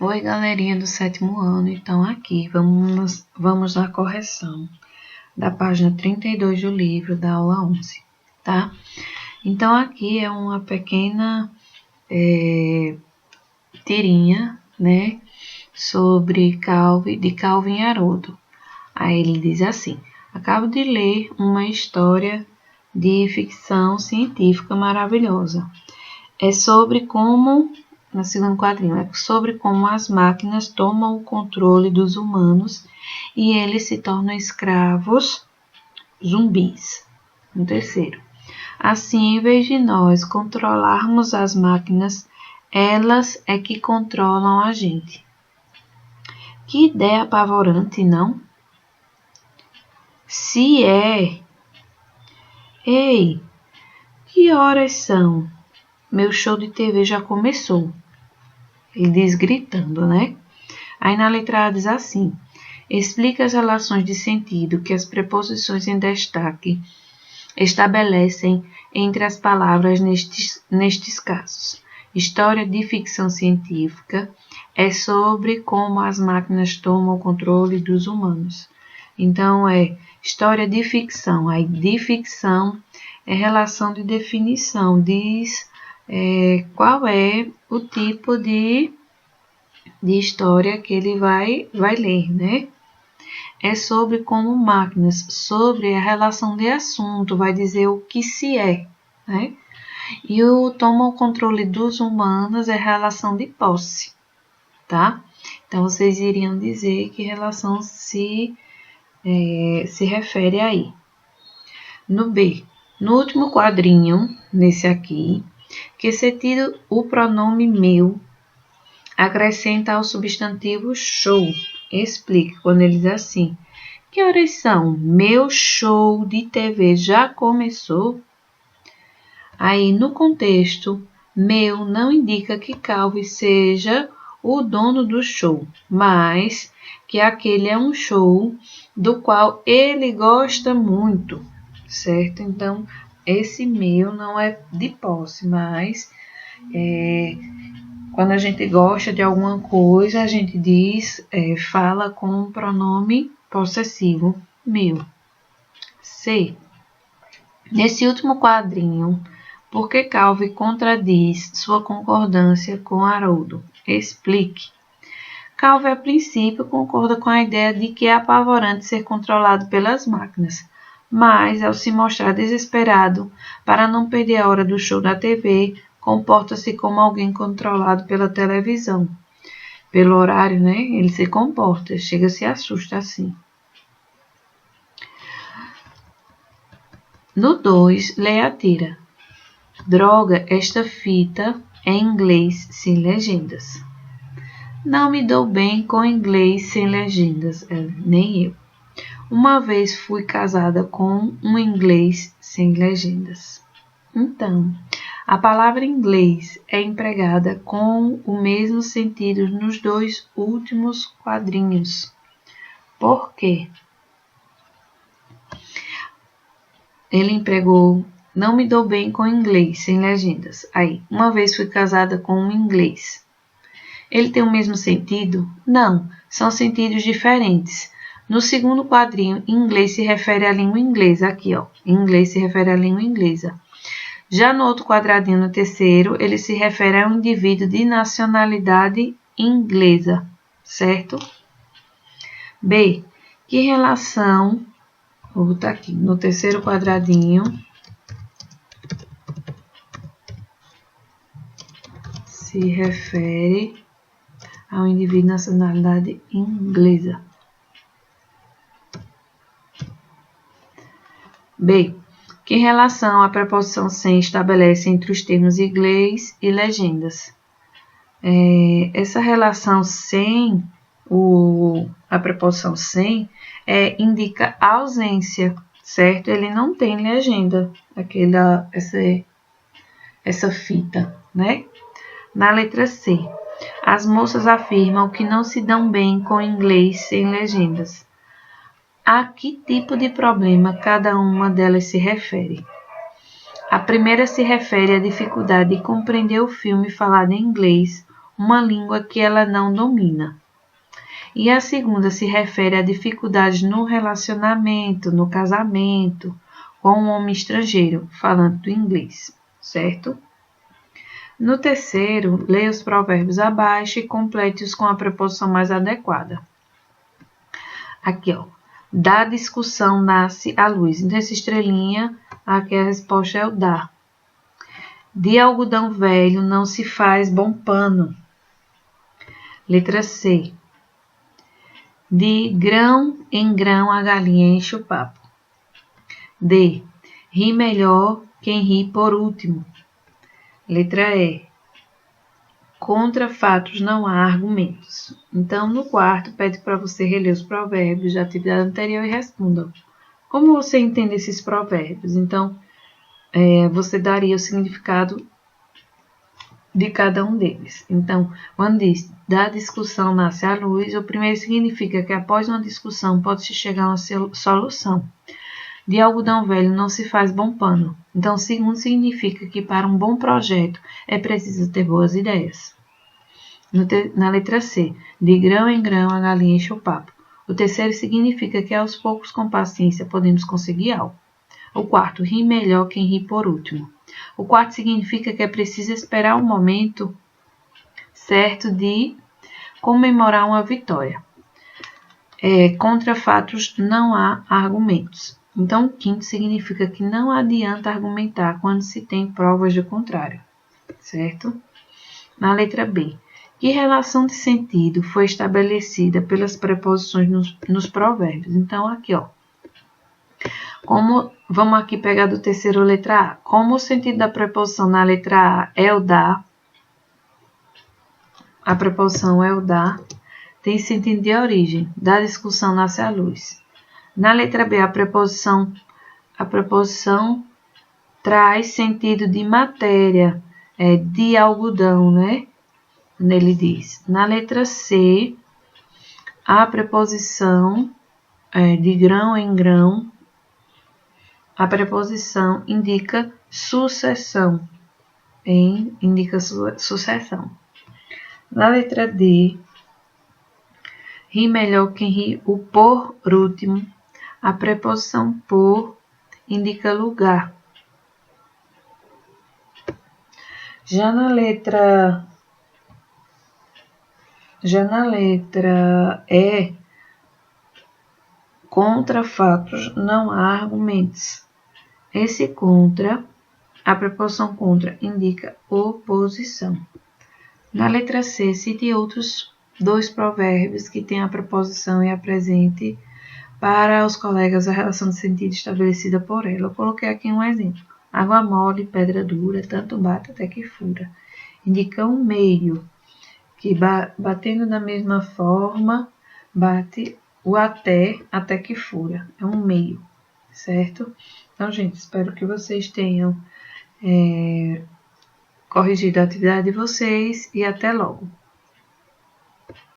Oi, galerinha do 7º ano. Então, aqui vamos na correção da página 32 do livro da aula 11, tá? Então, aqui é uma pequena tirinha, né, sobre Calvin e Haroldo. Aí ele diz assim: acabo de ler uma história de ficção científica maravilhosa. É sobre como, no segundo quadrinho, é sobre como as máquinas tomam o controle dos humanos e eles se tornam escravos zumbis. No terceiro, assim, em vez de nós controlarmos as máquinas, elas é que controlam a gente. Que ideia apavorante, não? Se é... Ei, que horas são? Meu show de TV já começou. Ele diz gritando, né? Aí na letra A diz assim: explica as relações de sentido que as preposições em destaque estabelecem entre as palavras nestes casos. História de ficção científica é sobre como as máquinas tomam o controle dos humanos. Então, é história de ficção. Aí, de ficção é relação de definição, diz qual é o tipo de história que ele vai ler, né? É sobre como máquinas, sobre a relação de assunto, vai dizer o que se é, né? E o toma o controle dos humanos é relação de posse, tá? Então, vocês iriam dizer que relação se refere aí. No B, no último quadrinho, nesse aqui, que sentido o pronome meu acrescenta ao substantivo show. Explique quando ele diz assim: que horas são? Meu show de TV já começou? Aí, no contexto, meu não indica que Calvin seja o dono do show, mas que aquele é um show do qual ele gosta muito, certo? Então, esse meu não é de posse, mas quando a gente gosta de alguma coisa, a gente diz, fala com um pronome possessivo, meu. C. Nesse último quadrinho, por que Calvin contradiz sua concordância com Haroldo? Explique. Calvin, a princípio, concorda com a ideia de que é apavorante ser controlado pelas máquinas, mas, ao se mostrar desesperado para não perder a hora do show da TV, comporta-se como alguém controlado pela televisão. Pelo horário, né? Ele se comporta, chega a se assusta assim. No 2, leia a tira. Droga, esta fita é inglês sem legendas. Não me dou bem com inglês sem legendas, nem eu. Uma vez fui casada com um inglês sem legendas. Então, a palavra inglês é empregada com o mesmo sentido nos dois últimos quadrinhos. Por quê? Ele empregou não me dou bem com inglês sem legendas. Aí, uma vez fui casada com um inglês. Ele tem o mesmo sentido? Não, são sentidos diferentes. No segundo quadrinho, inglês se refere à língua inglesa. Aqui, ó, inglês se refere à língua inglesa. Já no outro quadradinho, no terceiro, ele se refere a um indivíduo de nacionalidade inglesa, certo? B. Que relação... Vou botar aqui, no terceiro quadradinho, se refere a um indivíduo de nacionalidade inglesa. B. Que relação a preposição sem estabelece entre os termos inglês e legendas? Essa relação sem, a preposição sem, indica ausência, certo? Ele não tem legenda, essa fita, né? Na letra C, as moças afirmam que não se dão bem com inglês sem legendas. A que tipo de problema cada uma delas se refere? A primeira se refere à dificuldade de compreender o filme falado em inglês uma língua que ela não domina. E a segunda se refere a dificuldades no relacionamento, no casamento, com um homem estrangeiro, falando do inglês, certo? No terceiro, leia os provérbios abaixo e complete-os com a preposição mais adequada. Aqui, ó. Da discussão nasce a luz. Nessa estrelinha, aqui a resposta é o da. De algodão velho não se faz bom pano. Letra C. De grão em grão a galinha enche o papo. D. Ri melhor quem ri por último. Letra E. Contra fatos não há argumentos. Então, no quarto, pede para você reler os provérbios da atividade anterior e responda. Como você entende esses provérbios? Então, você daria o significado de cada um deles. Então, quando diz, da discussão nasce a luz, o primeiro significa que após uma discussão pode-se chegar a uma solução. De algodão velho não se faz bom pano. Então, o segundo significa que para um bom projeto é preciso ter boas ideias. Na letra C, de grão em grão a galinha enche o papo. O terceiro significa que aos poucos com paciência podemos conseguir algo. O quarto, ri melhor quem ri por último. O quarto significa que é preciso esperar o momento certo de comemorar uma vitória. Contra fatos não há argumentos. Então, o quinto significa que não adianta argumentar quando se tem provas do contrário, certo? Na letra B, que relação de sentido foi estabelecida pelas preposições nos provérbios? Então, aqui, ó. Vamos aqui pegar do terceiro letra A. Como o sentido da preposição na letra A é o da, a preposição é o da, tem sentido de origem. Da discussão nasce a luz. Na letra B, a preposição traz sentido de matéria, de algodão, né? Ele diz. Na letra C, a preposição de grão em grão, a preposição indica sucessão. Indica sucessão. Na letra D, ri melhor quem ri o por último. A preposição por indica lugar. Já na letra E, contra fatos não há argumentos. Esse contra, a preposição contra indica oposição. Na letra C, cite outros dois provérbios que têm a preposição e a presente para os colegas a relação de sentido estabelecida por ela. Eu coloquei aqui um exemplo. Água mole, pedra dura, tanto bate até que fura. Indica um meio, que batendo da mesma forma, bate o até que fura. É um meio, certo? Então, gente, espero que vocês tenham corrigido a atividade de vocês e até logo.